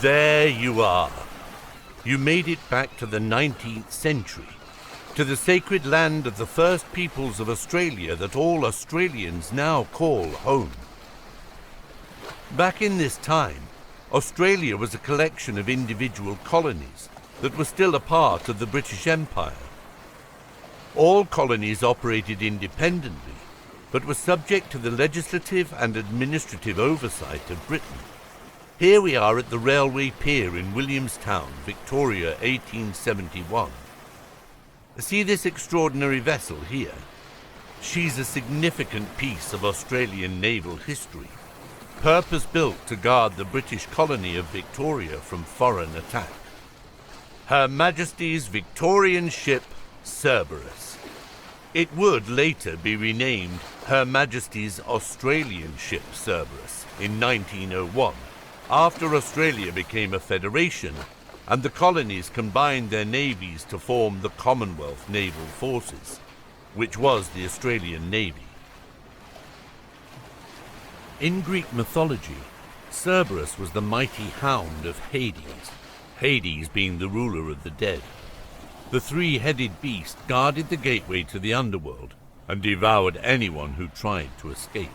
There you are. You made it back to the 19th century, to the sacred land of the first peoples of Australia that all Australians now call home. Back in this time, Australia was a collection of individual colonies that were still a part of the British Empire. All colonies operated independently, but were subject to the legislative and administrative oversight of Britain. Here we are at the railway pier in Williamstown, Victoria, 1871. See this extraordinary vessel here? She's a significant piece of Australian naval history, purpose-built to guard the British colony of Victoria from foreign attack. Her Majesty's Victorian ship Cerberus. It would later be renamed Her Majesty's Australian ship Cerberus in 1901, after Australia became a federation and the colonies combined their navies to form the Commonwealth Naval Forces, which was the Australian Navy. In Greek mythology, Cerberus was the mighty hound of Hades, Hades being the ruler of the dead. The three-headed beast guarded the gateway to the underworld and devoured anyone who tried to escape.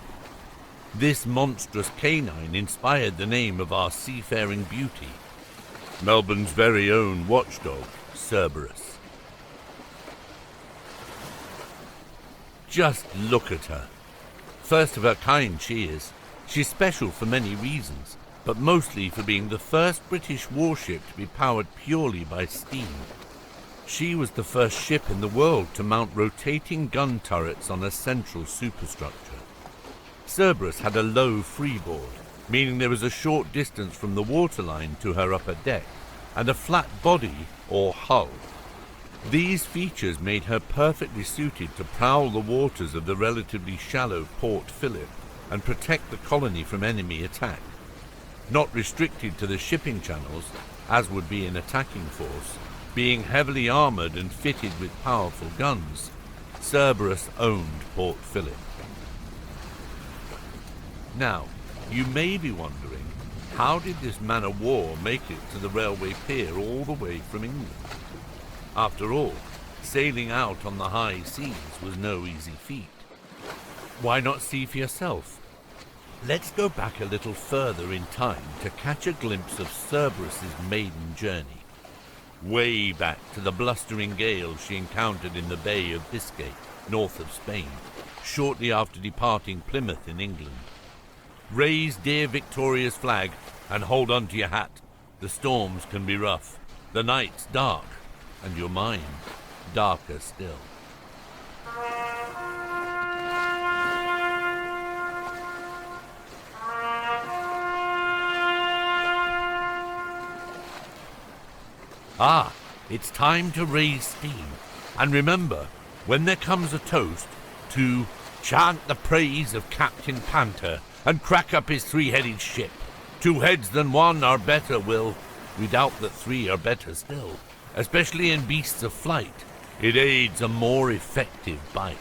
This monstrous canine inspired the name of our seafaring beauty, Melbourne's very own watchdog, Cerberus. Just look at her. First of her kind she is. She's special for many reasons, but mostly for being the first British warship to be powered purely by steam. She was the first ship in the world to mount rotating gun turrets on a central superstructure. Cerberus had a low freeboard, meaning there was a short distance from the waterline to her upper deck, and a flat body or hull. These features made her perfectly suited to prowl the waters of the relatively shallow Port Phillip and protect the colony from enemy attack. Not restricted to the shipping channels, as would be an attacking force, being heavily armoured and fitted with powerful guns, Cerberus owned Port Phillip. Now, you may be wondering, how did this man of war make it to the railway pier all the way from England? After all, sailing out on the high seas was no easy feat. Why not see for yourself? Let's go back a little further in time to catch a glimpse of Cerberus's maiden journey. Way back to the blustering gales she encountered in the Bay of Biscay, north of Spain, shortly after departing Plymouth in England. Raise dear Victoria's flag and hold on to your hat. The storms can be rough, the nights dark, and your mind darker still. Ah, it's time to raise steam. And remember, when there comes a toast, to chant the praise of Captain Panther and crack up his three-headed ship. 2 heads than one are better, Will. We doubt that 3 are better still. Especially in beasts of flight, it aids a more effective bite.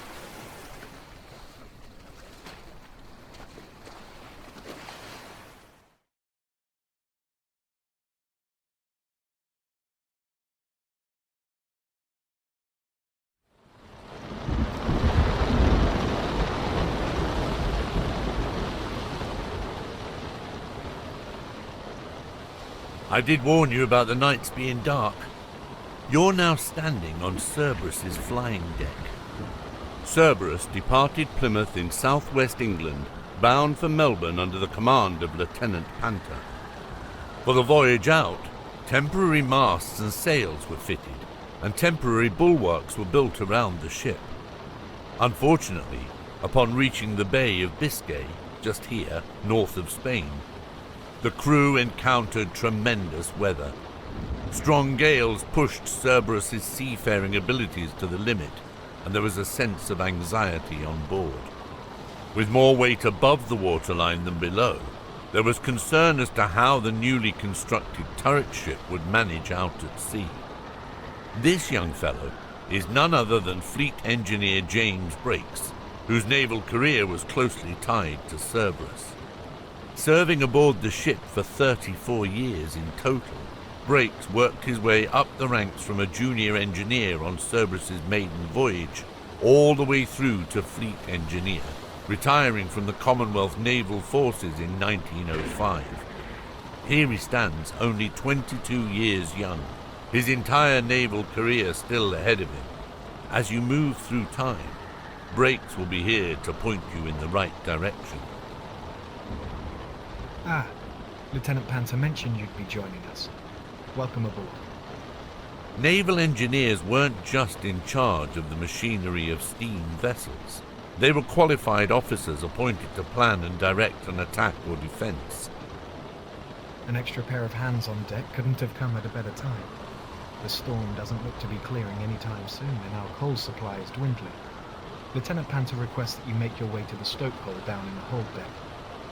I did warn you about the nights being dark. You're now standing on Cerberus's flying deck. Cerberus departed Plymouth in southwest England, bound for Melbourne under the command of Lieutenant Panther. For the voyage out, temporary masts and sails were fitted, and temporary bulwarks were built around the ship. Unfortunately, upon reaching the Bay of Biscay, just here, north of Spain, the crew encountered tremendous weather. Strong gales pushed Cerberus's seafaring abilities to the limit, and there was a sense of anxiety on board. With more weight above the waterline than below, there was concern as to how the newly constructed turret ship would manage out at sea. This young fellow is none other than Fleet Engineer James Brakes, whose naval career was closely tied to Cerberus. Serving aboard the ship for 34 years in total, Brakes worked his way up the ranks from a junior engineer on Cerberus's Maiden Voyage all the way through to fleet engineer, retiring from the Commonwealth Naval Forces in 1905. Here he stands, only 22 years young, his entire naval career still ahead of him. As you move through time, Brakes will be here to point you in the right direction. Ah, Lieutenant Panther mentioned you'd be joining us. Welcome aboard. Naval engineers weren't just in charge of the machinery of steam vessels. They were qualified officers appointed to plan and direct an attack or defense. An extra pair of hands on deck couldn't have come at a better time. The storm doesn't look to be clearing anytime soon, and our coal supply is dwindling. Lieutenant Panther requests that you make your way to the Stokehole down in the hold deck.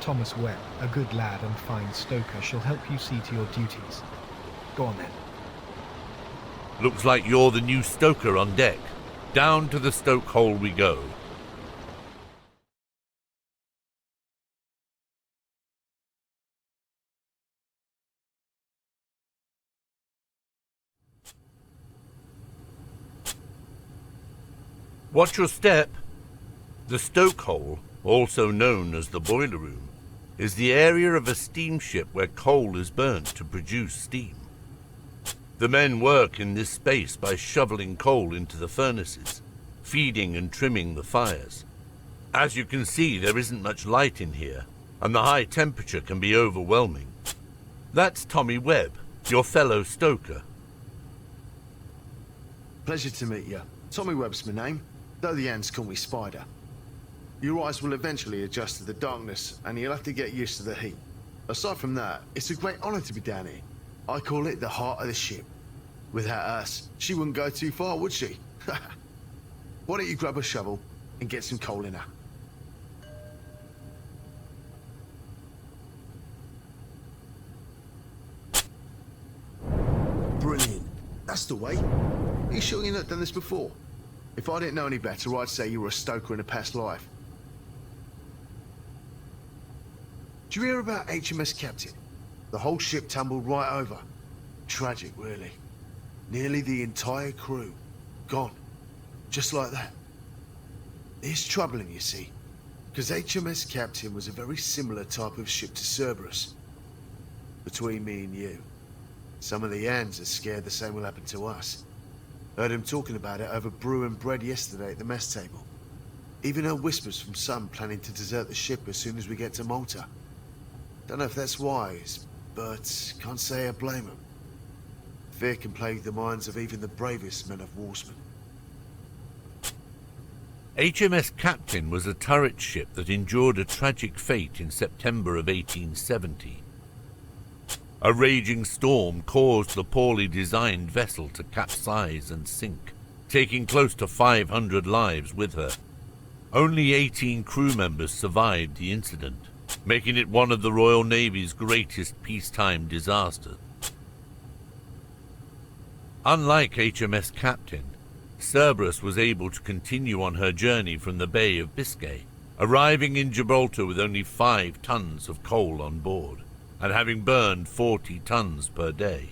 Thomas Webb, a good lad and fine stoker, shall help you see to your duties. Go on then. Looks like you're the new stoker on deck. Down to the Stokehole we go. Watch your step. The Stokehole, also known as the boiler room, is the area of a steamship where coal is burnt to produce steam. The men work in this space by shoveling coal into the furnaces, feeding and trimming the fires. As you can see, there isn't much light in here, and the high temperature can be overwhelming. That's Tommy Webb, your fellow stoker. Pleasure to meet you. Tommy Webb's my name, though the ants call me Spider. Your eyes will eventually adjust to the darkness, and you'll have to get used to the heat. Aside from that, it's a great honor to be down here. I call it the heart of the ship. Without us, she wouldn't go too far, would she? Why don't you grab a shovel and get some coal in her? Brilliant. That's the way. Are you sure you've not done this before? If I didn't know any better, I'd say you were a stoker in a past life. Did you hear about HMS Captain? The whole ship tumbled right over. Tragic, really. Nearly the entire crew gone. Just like that. It's troubling, you see, because HMS Captain was a very similar type of ship to Cerberus. Between me and you, some of the Ans are scared the same will happen to us. Heard him talking about it over brew and bread yesterday at the mess table. Even heard whispers from some planning to desert the ship as soon as we get to Malta. Don't know if that's wise, but can't say I blame them. Fear can plague the minds of even the bravest men of warsmen. HMS Captain was a turret ship that endured a tragic fate in September of 1870. A raging storm caused the poorly designed vessel to capsize and sink, taking close to 500 lives with her. Only 18 crew members survived the incident, making it one of the Royal Navy's greatest peacetime disasters. Unlike HMS Captain, Cerberus was able to continue on her journey from the Bay of Biscay, arriving in Gibraltar with only 5 tons of coal on board, and having burned 40 tons per day.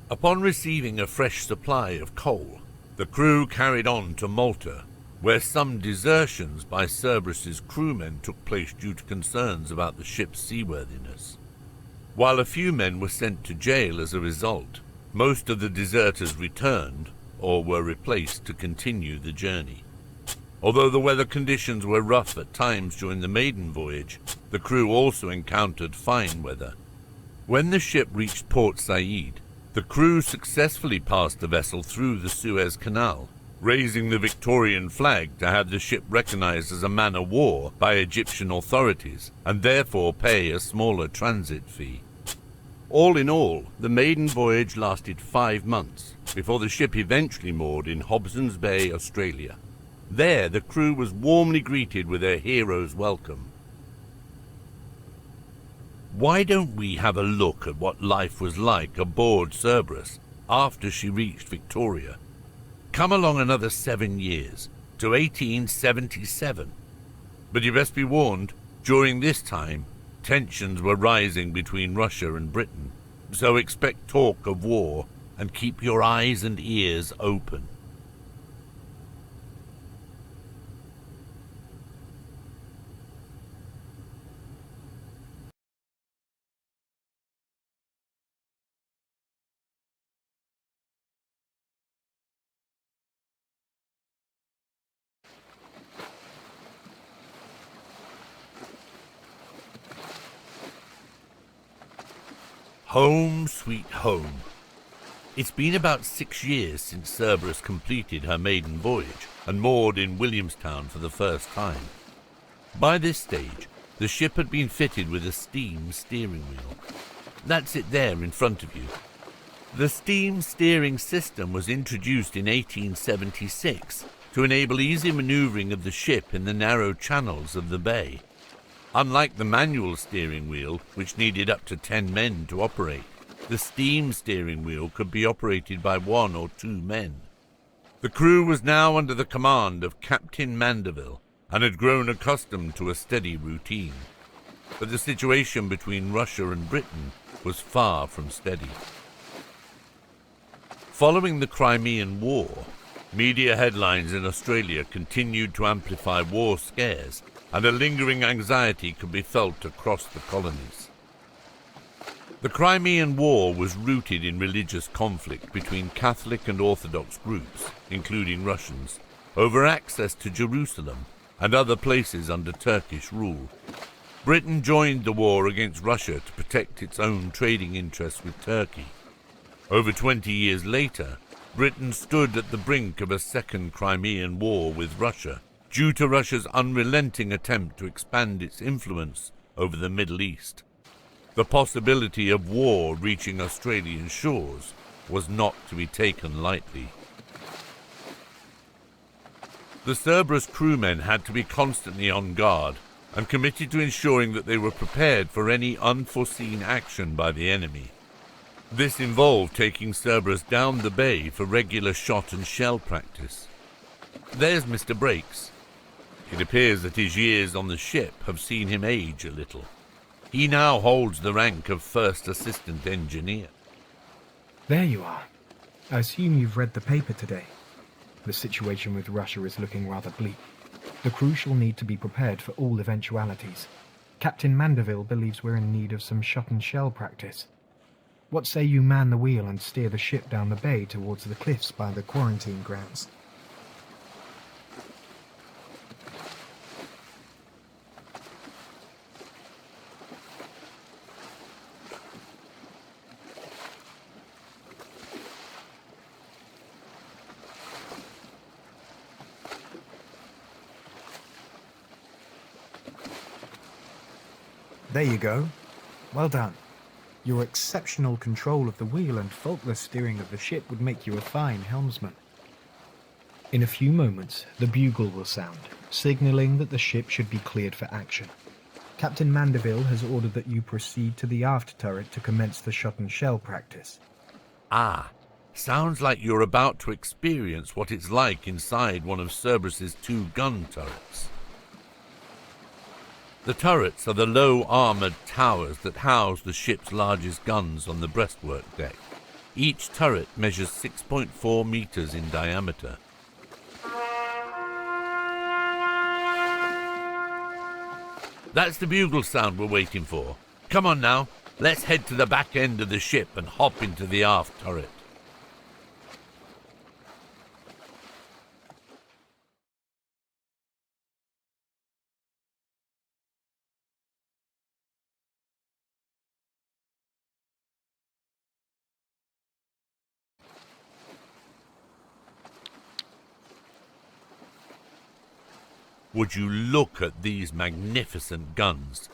Upon receiving a fresh supply of coal, the crew carried on to Malta, where some desertions by Cerberus's crewmen took place due to concerns about the ship's seaworthiness. While a few men were sent to jail as a result, most of the deserters returned or were replaced to continue the journey. Although the weather conditions were rough at times during the Maiden Voyage, the crew also encountered fine weather. When the ship reached Port Said, the crew successfully passed the vessel through the Suez Canal, raising the Victorian flag to have the ship recognized as a man-of-war by Egyptian authorities, and therefore pay a smaller transit fee. All in all, the Maiden Voyage lasted 5 months, before the ship eventually moored in Hobson's Bay, Australia. There, the crew was warmly greeted with a hero's welcome. Why don't we have a look at what life was like aboard Cerberus after she reached Victoria? Come along another 7 years, to 1877. But you best be warned, during this time, Tensions were rising between Russia and Britain, so expect talk of war and keep your eyes and ears open. Home sweet home. It's been about 6 years since Cerberus completed her maiden voyage and moored in Williamstown for the first time. By this stage, the ship had been fitted with a steam steering wheel. That's it there in front of you. The steam steering system was introduced in 1876 to enable easy maneuvering of the ship in the narrow channels of the bay. Unlike the manual steering wheel, which needed up to 10 men to operate, the steam steering wheel could be operated by 1 or 2 men. The crew was now under the command of Captain Mandeville and had grown accustomed to a steady routine. But the situation between Russia and Britain was far from steady. Following the Crimean War, media headlines in Australia continued to amplify war scares, and a lingering anxiety could be felt across the colonies. The Crimean War was rooted in religious conflict between Catholic and Orthodox groups, including Russians, over access to Jerusalem and other places under Turkish rule. Britain joined the war against Russia to protect its own trading interests with Turkey. Over 20 years later, Britain stood at the brink of a second Crimean War with Russia, due to Russia's unrelenting attempt to expand its influence over the Middle East. The possibility of war reaching Australian shores was not to be taken lightly. The Cerberus crewmen had to be constantly on guard and committed to ensuring that they were prepared for any unforeseen action by the enemy. This involved taking Cerberus down the bay for regular shot and shell practice. There's Mr. Brakes. It appears that his years on the ship have seen him age a little. He now holds the rank of First Assistant Engineer. There you are. I assume you've read the paper today. The situation with Russia is looking rather bleak. The crew shall need to be prepared for all eventualities. Captain Mandeville believes we're in need of some shot and shell practice. What say you man the wheel and steer the ship down the bay towards the cliffs by the quarantine grounds? There you go. Well done. Your exceptional control of the wheel and faultless steering of the ship would make you a fine helmsman. In a few moments, the bugle will sound, signalling that the ship should be cleared for action. Captain Mandeville has ordered that you proceed to the aft turret to commence the shot and shell practice. Ah, sounds like you're about to experience what it's like inside one of Cerberus's 2 gun turrets. The turrets are the low armoured towers that house the ship's largest guns on the breastwork deck. Each turret measures 6.4 meters in diameter. That's the bugle sound we're waiting for. Come on now, let's head to the back end of the ship and hop into the aft turret. Would you look at these magnificent guns?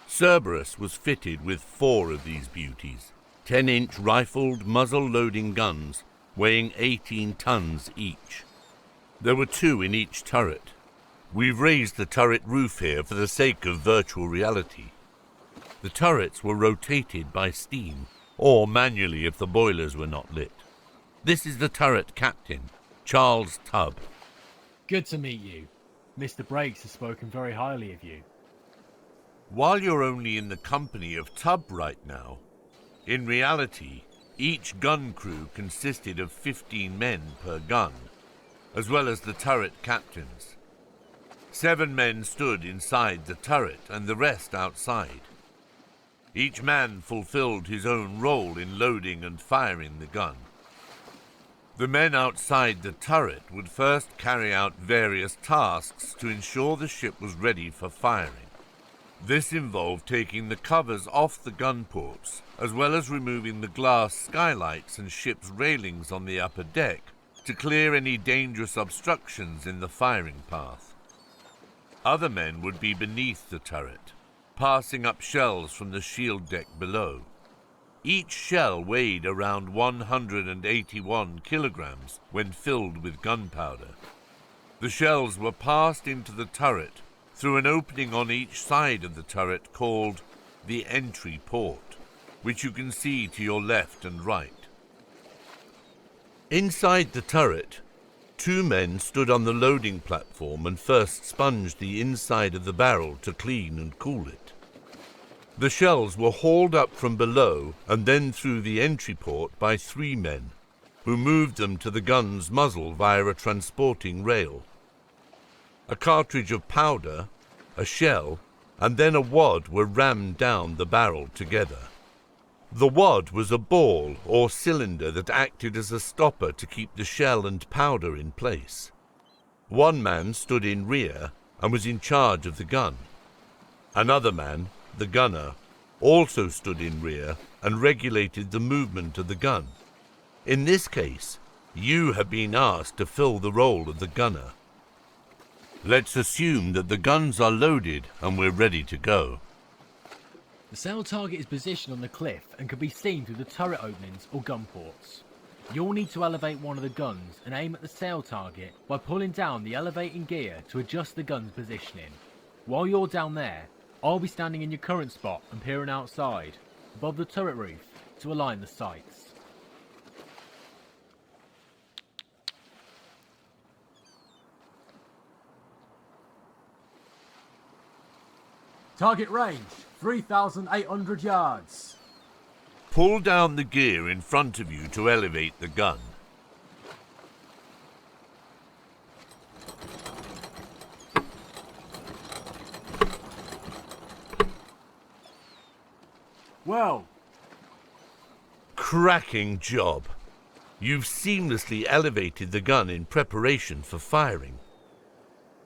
Cerberus was fitted with 4 of these beauties, 10-inch rifled muzzle-loading guns weighing 18 tons each. There were 2 in each turret. We've raised the turret roof here for the sake of virtual reality. The turrets were rotated by steam, or manually if the boilers were not lit. This is the turret captain, Charles Tubb. Good to meet you. Mr. Brakes has spoken very highly of you. While you're only in the company of Tub right now, in reality, each gun crew consisted of 15 men per gun, as well as the turret captains. 7 men stood inside the turret and the rest outside. Each man fulfilled his own role in loading and firing the gun. The men outside the turret would first carry out various tasks to ensure the ship was ready for firing. This involved taking the covers off the gun ports, as well as removing the glass skylights and ship's railings on the upper deck to clear any dangerous obstructions in the firing path. Other men would be beneath the turret, passing up shells from the shield deck below. Each shell weighed around 181 kilograms when filled with gunpowder. The shells were passed into the turret through an opening on each side of the turret called the entry port, which you can see to your left and right. Inside the turret, 2 men stood on the loading platform and first sponged the inside of the barrel to clean and cool it. The shells were hauled up from below and then through the entry port by 3 men, who moved them to the gun's muzzle via a transporting rail. A cartridge of powder, a shell, and then a wad were rammed down the barrel together. The wad was a ball or cylinder that acted as a stopper to keep the shell and powder in place. 1 man stood in rear and was in charge of the gun. Another man, the gunner, also stood in rear and regulated the movement of the gun. In this case, you have been asked to fill the role of the gunner. Let's assume that the guns are loaded and we're ready to go. The sail target is positioned on the cliff and can be seen through the turret openings or gun ports. You'll need to elevate one of the guns and aim at the sail target by pulling down the elevating gear to adjust the gun's positioning. While you're down there, I'll be standing in your current spot and peering outside, above the turret roof, to align the sights. Target range, 3,800 yards. Pull down the gear in front of you to elevate the gun. Well. Cracking job. You've seamlessly elevated the gun in preparation for firing.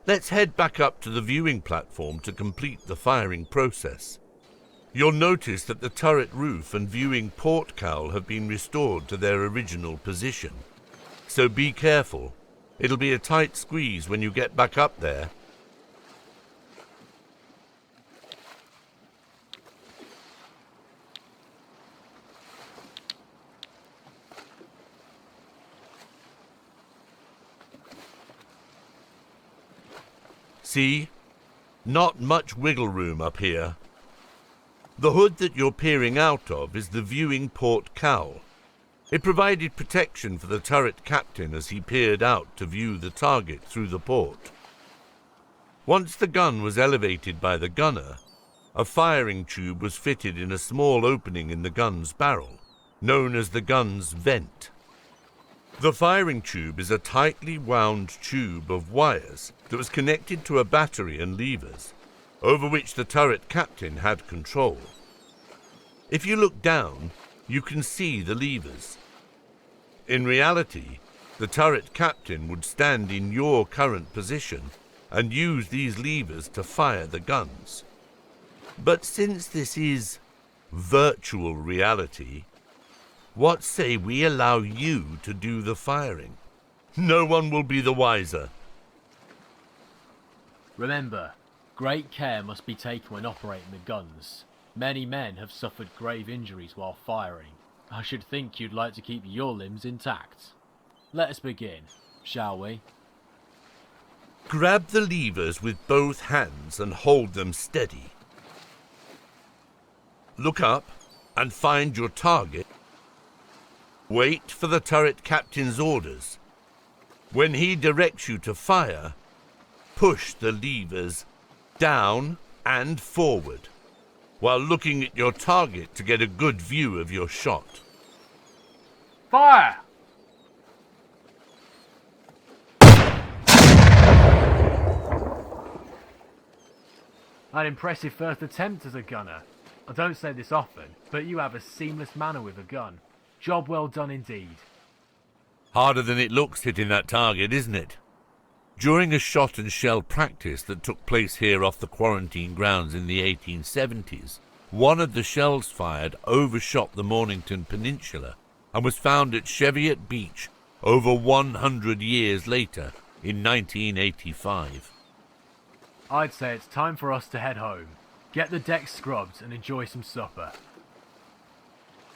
Let's head back up to the viewing platform to complete the firing process. You'll notice that the turret roof and viewing port cowl have been restored to their original position. So be careful. It'll be a tight squeeze when you get back up there. See? Not much wiggle room up here. The hood that you're peering out of is the viewing port cowl. It provided protection for the turret captain as he peered out to view the target through the port. Once the gun was elevated by the gunner, a firing tube was fitted in a small opening in the gun's barrel, known as the gun's vent. The firing tube is a tightly wound tube of wires that was connected to a battery and levers, over which the turret captain had control. If you look down, you can see the levers. In reality, the turret captain would stand in your current position and use these levers to fire the guns. But since this is virtual reality, what say we allow you to do the firing? No one will be the wiser. Remember, great care must be taken when operating the guns. Many men have suffered grave injuries while firing. I should think you'd like to keep your limbs intact. Let us begin, shall we? Grab the levers with both hands and hold them steady. Look up and find your target. Wait for the turret captain's orders. When he directs you to fire, push the levers down and forward, while looking at your target to get a good view of your shot. Fire! An impressive first attempt as a gunner. I don't say this often, but you have a seamless manner with a gun. Job well done indeed. Harder than it looks hitting that target, isn't it? During a shot and shell practice that took place here off the quarantine grounds in the 1870s, one of the shells fired overshot the Mornington Peninsula and was found at Cheviot Beach over 100 years later in 1985. I'd say it's time for us to head home. Get the deck scrubbed and enjoy some supper.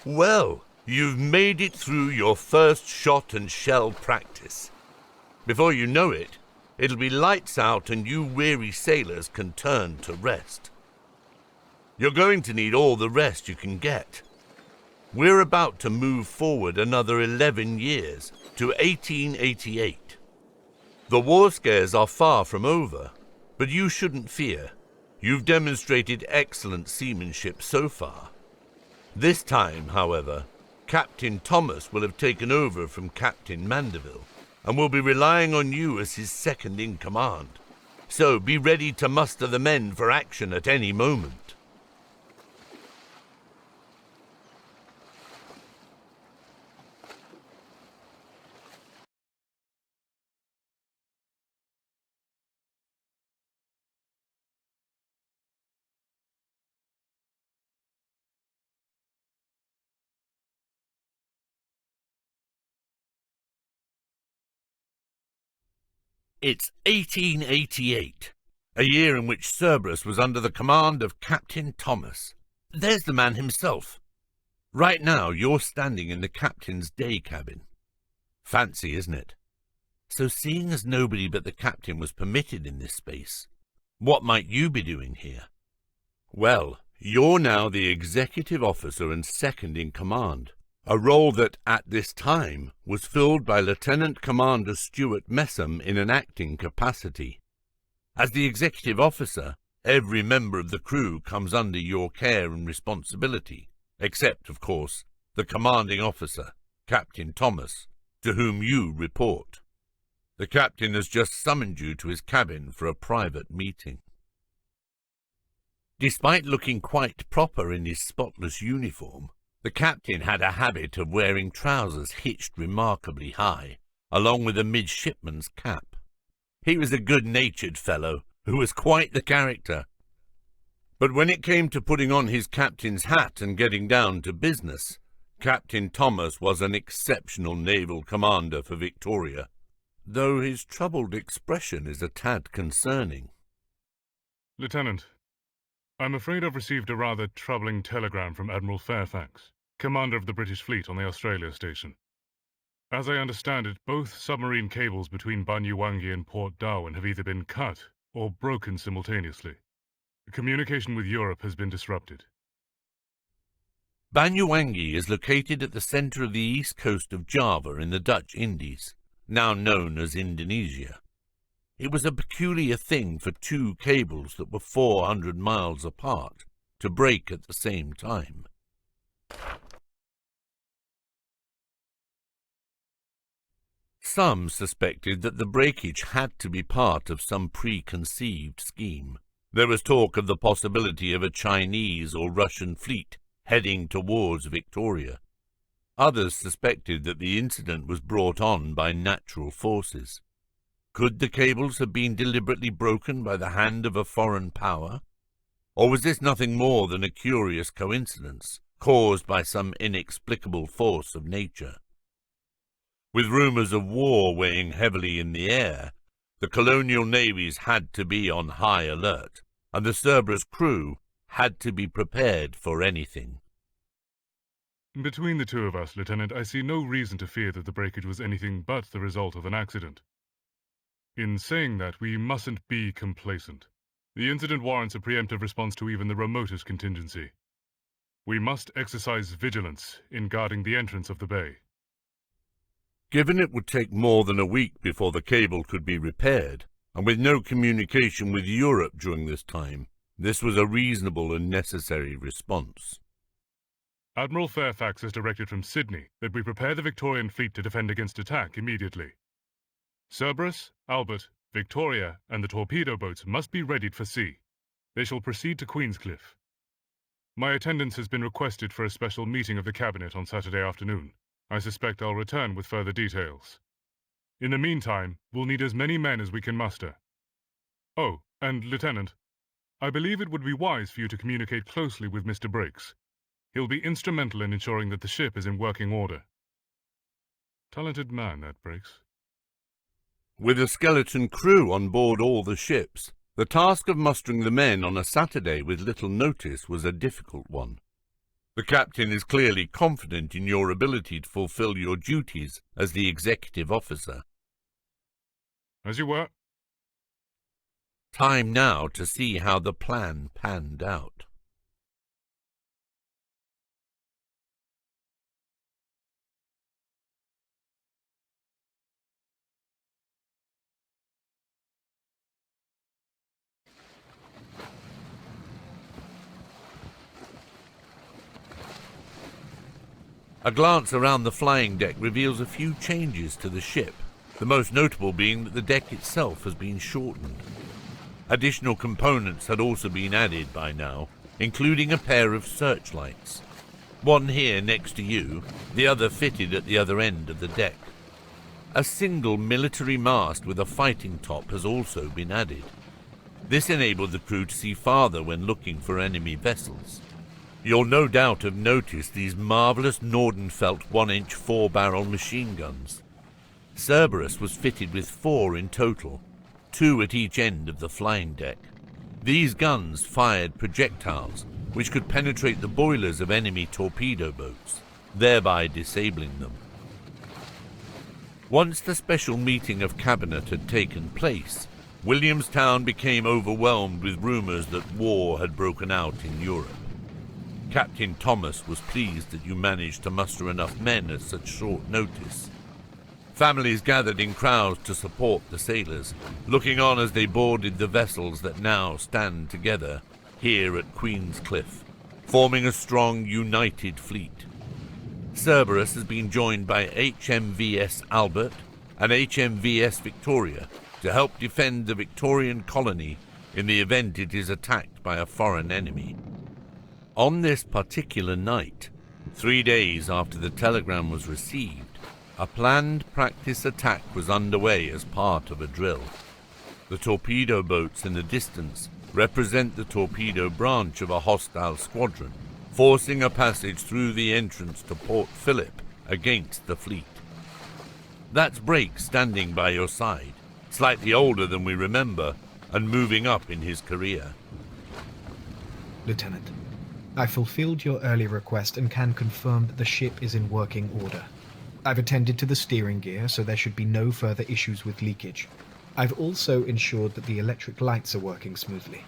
Well, you've made it through your first shot and shell practice. Before you know it, it'll be lights out and you weary sailors can turn to rest. You're going to need all the rest you can get. We're about to move forward another 11 years to 1888. The war scares are far from over, but you shouldn't fear. You've demonstrated excellent seamanship so far. This time, however, Captain Thomas will have taken over from Captain Mandeville and will be relying on you as his second in command. So be ready to muster the men for action at any moment. It's 1888, a year in which Cerberus was under the command of Captain Thomas. There's the man himself. Right now, you're standing in the captain's day cabin. Fancy, isn't it? So seeing as nobody but the captain was permitted in this space, what might you be doing here? Well, you're now the executive officer and second in command, a role that, at this time, was filled by Lieutenant Commander Stuart Messam in an acting capacity. As the executive officer, every member of the crew comes under your care and responsibility, except, of course, the commanding officer, Captain Thomas, to whom you report. The captain has just summoned you to his cabin for a private meeting. Despite looking quite proper in his spotless uniform, the captain had a habit of wearing trousers hitched remarkably high, along with a midshipman's cap. He was a good-natured fellow who was quite the character. But when it came to putting on his captain's hat and getting down to business, Captain Thomas was an exceptional naval commander for Victoria, though his troubled expression is a tad concerning. Lieutenant, I'm afraid I've received a rather troubling telegram from Admiral Fairfax, commander of the British fleet on the Australia station. As I understand it, both submarine cables between Banyuwangi and Port Darwin have either been cut or broken simultaneously. Communication with Europe has been disrupted. Banyuwangi is located at the centre of the east coast of Java in the Dutch Indies, now known as Indonesia. It was a peculiar thing for two cables that were 400 miles apart to break at the same time. Some suspected that the breakage had to be part of some preconceived scheme. There was talk of the possibility of a Chinese or Russian fleet heading towards Victoria. Others suspected that the incident was brought on by natural forces. Could the cables have been deliberately broken by the hand of a foreign power? Or was this nothing more than a curious coincidence caused by some inexplicable force of nature? With rumours of war weighing heavily in the air, the colonial navies had to be on high alert, and the Cerberus crew had to be prepared for anything. Between the two of us, Lieutenant, I see no reason to fear that the breakage was anything but the result of an accident. In saying that, we mustn't be complacent. The incident warrants a preemptive response to even the remotest contingency. We must exercise vigilance in guarding the entrance of the bay. Given it would take more than a week before the cable could be repaired, and with no communication with Europe during this time, This was a reasonable and necessary response. Admiral Fairfax has directed from Sydney that we prepare the Victorian fleet to defend against attack immediately. Cerberus, Albert, Victoria, and the torpedo boats must be readied for sea. They shall proceed to Queenscliff. My attendance has been requested for a special meeting of the Cabinet on Saturday afternoon. I suspect I'll return with further details. In the meantime, we'll need as many men as we can muster. Oh, and Lieutenant, I believe it would be wise for you to communicate closely with Mr. Briggs. He'll be instrumental in ensuring that the ship is in working order. Talented man, that Briggs. With a skeleton crew on board all the ships, the task of mustering the men on a Saturday with little notice was a difficult one. The captain is clearly confident in your ability to fulfill your duties as the executive officer. As you were. Time now to see how the plan panned out. A glance around the flying deck reveals a few changes to the ship, the most notable being that the deck itself has been shortened. Additional components had also been added by now, including a pair of searchlights. One here next to you, the other fitted at the other end of the deck. A single military mast with a fighting top has also been added. This enabled the crew to see farther when looking for enemy vessels. You'll no doubt have noticed these marvellous Nordenfeldt 1-inch 4-barrel machine guns. Cerberus was fitted with 4 in total, 2 at each end of the flying deck. These guns fired projectiles which could penetrate the boilers of enemy torpedo boats, thereby disabling them. Once the special meeting of Cabinet had taken place, Williamstown became overwhelmed with rumours that war had broken out in Europe. Captain Thomas was pleased that you managed to muster enough men at such short notice. Families gathered in crowds to support the sailors, looking on as they boarded the vessels that now stand together here at Queenscliff, forming a strong, united fleet. Cerberus has been joined by HMVS Albert and HMVS Victoria to help defend the Victorian colony in the event it is attacked by a foreign enemy. On this particular night, 3 days after the telegram was received, a planned practice attack was underway as part of a drill. The torpedo boats in the distance represent the torpedo branch of a hostile squadron, forcing a passage through the entrance to Port Phillip against the fleet. That's Brake standing by your side, slightly older than we remember, and moving up in his career. Lieutenant, I fulfilled your early request and can confirm that the ship is in working order. I've attended to the steering gear, so there should be no further issues with leakage. I've also ensured that the electric lights are working smoothly.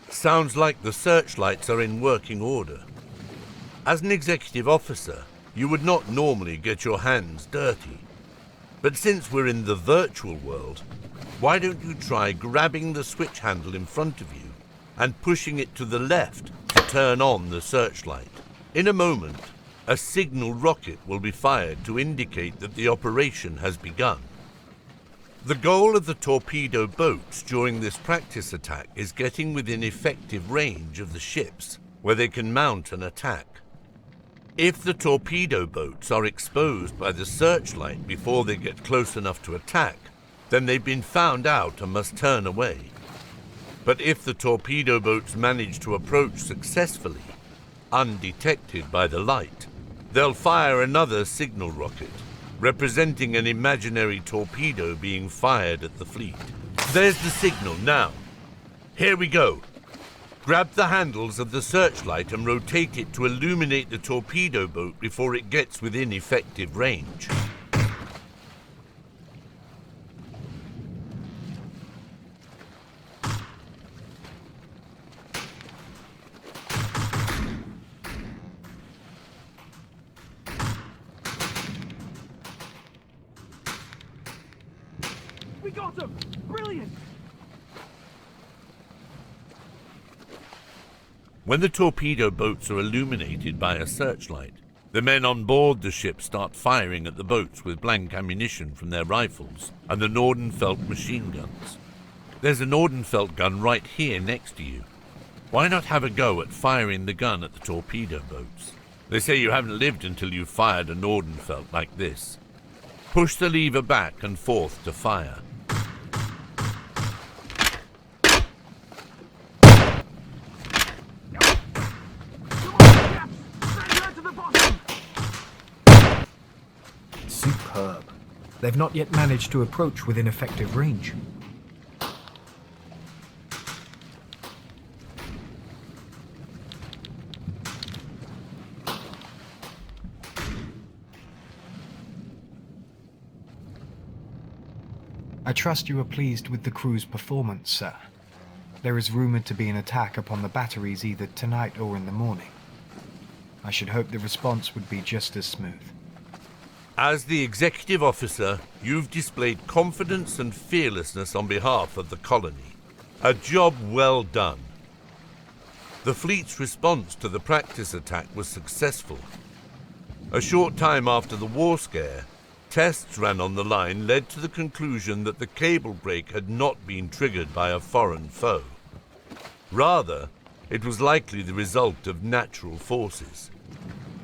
Sounds like the searchlights are in working order. As an executive officer, you would not normally get your hands dirty. But since we're in the virtual world, why don't you try grabbing the switch handle in front of you and pushing it to the left to turn on the searchlight? In a moment, a signal rocket will be fired to indicate that the operation has begun. The goal of the torpedo boats during this practice attack is getting within effective range of the ships, where they can mount an attack. If the torpedo boats are exposed by the searchlight before they get close enough to attack, then they've been found out and must turn away. But if the torpedo boats manage to approach successfully, undetected by the light, they'll fire another signal rocket, representing an imaginary torpedo being fired at the fleet. There's the signal now. Here we go. Grab the handles of the searchlight and rotate it to illuminate the torpedo boat before it gets within effective range. got him! Brilliant! When the torpedo boats are illuminated by a searchlight, the men on board the ship start firing at the boats with blank ammunition from their rifles and the Nordenfeldt machine guns. There's a Nordenfeldt gun right here next to you. Why not have a go at firing the gun at the torpedo boats? They say you haven't lived until you've fired a Nordenfeldt like this. Push the lever back and forth to fire. Superb. They've not yet managed to approach within effective range. I trust you are pleased with the crew's performance, sir. There is rumored to be an attack upon the batteries either tonight or in the morning. I should hope the response would be just as smooth. As the executive officer, you've displayed confidence and fearlessness on behalf of the colony. A job well done. The fleet's response to the practice attack was successful. A short time after the war scare, tests ran on the line led to the conclusion that the cable break had not been triggered by a foreign foe. Rather, it was likely the result of natural forces.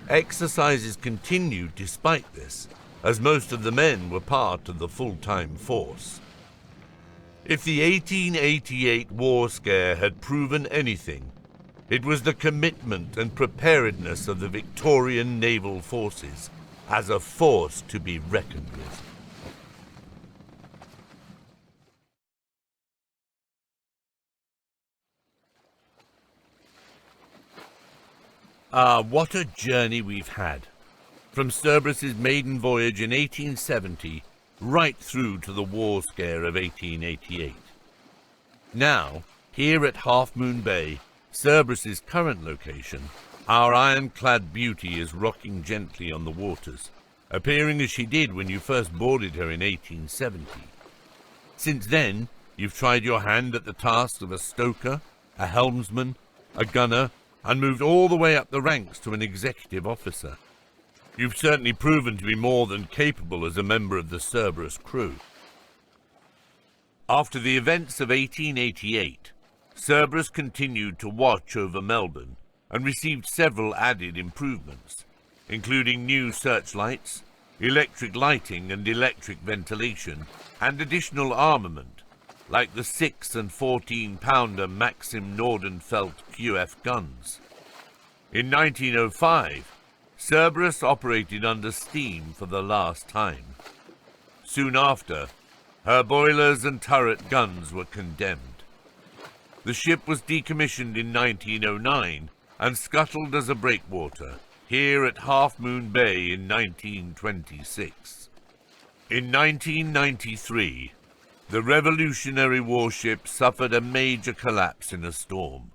Exercises continued despite this, as most of the men were part of the full-time force. If the 1888 war scare had proven anything, it was the commitment and preparedness of the Victorian naval forces as a force to be reckoned with. What a journey we've had. From Cerberus's maiden voyage in 1870 right through to the war scare of 1888. Now, here at Half Moon Bay, Cerberus's current location, our ironclad beauty is rocking gently on the waters, appearing as she did when you first boarded her in 1870. Since then, you've tried your hand at the tasks of a stoker, a helmsman, a gunner, and moved all the way up the ranks to an executive officer. You've certainly proven to be more than capable as a member of the Cerberus crew. After the events of 1888, Cerberus continued to watch over Melbourne and received several added improvements, including new searchlights, electric lighting and electric ventilation, and additional armament, like the 6 and 14-pounder Maxim Nordenfeldt QF guns. In 1905, Cerberus operated under steam for the last time. Soon after, her boilers and turret guns were condemned. The ship was decommissioned in 1909 and scuttled as a breakwater here at Half Moon Bay in 1926. In 1993, the Revolutionary warship suffered a major collapse in a storm.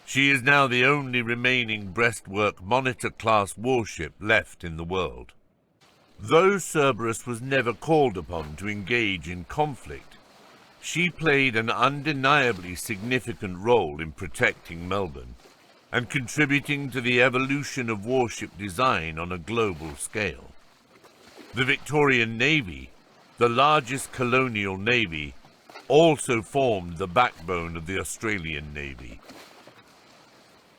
She is now the only remaining breastwork monitor-class warship left in the world. Though Cerberus was never called upon to engage in conflict, she played an undeniably significant role in protecting Melbourne and contributing to the evolution of warship design on a global scale. The Victorian Navy, the largest colonial navy, also formed the backbone of the Australian Navy.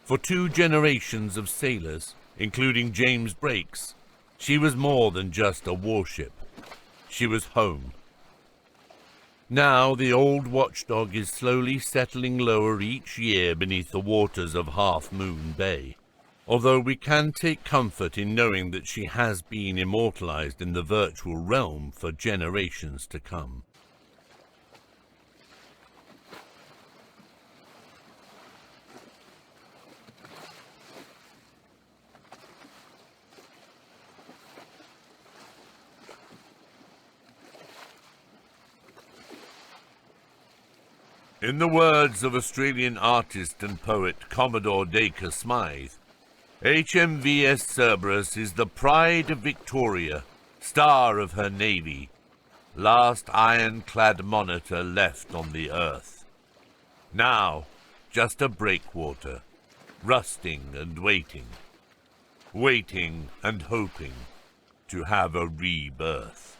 For 2 generations of sailors, including James Brakes, she was more than just a warship. She was home. Now the old watchdog is slowly settling lower each year beneath the waters of Half Moon Bay, although we can take comfort in knowing that she has been immortalized in the virtual realm for generations to come. In the words of Australian artist and poet Commodore Dacre Smythe, HMVS Cerberus is the pride of Victoria, star of her navy, Last ironclad monitor left on the Earth. Now, just a breakwater, rusting and waiting. Waiting and hoping to have a rebirth.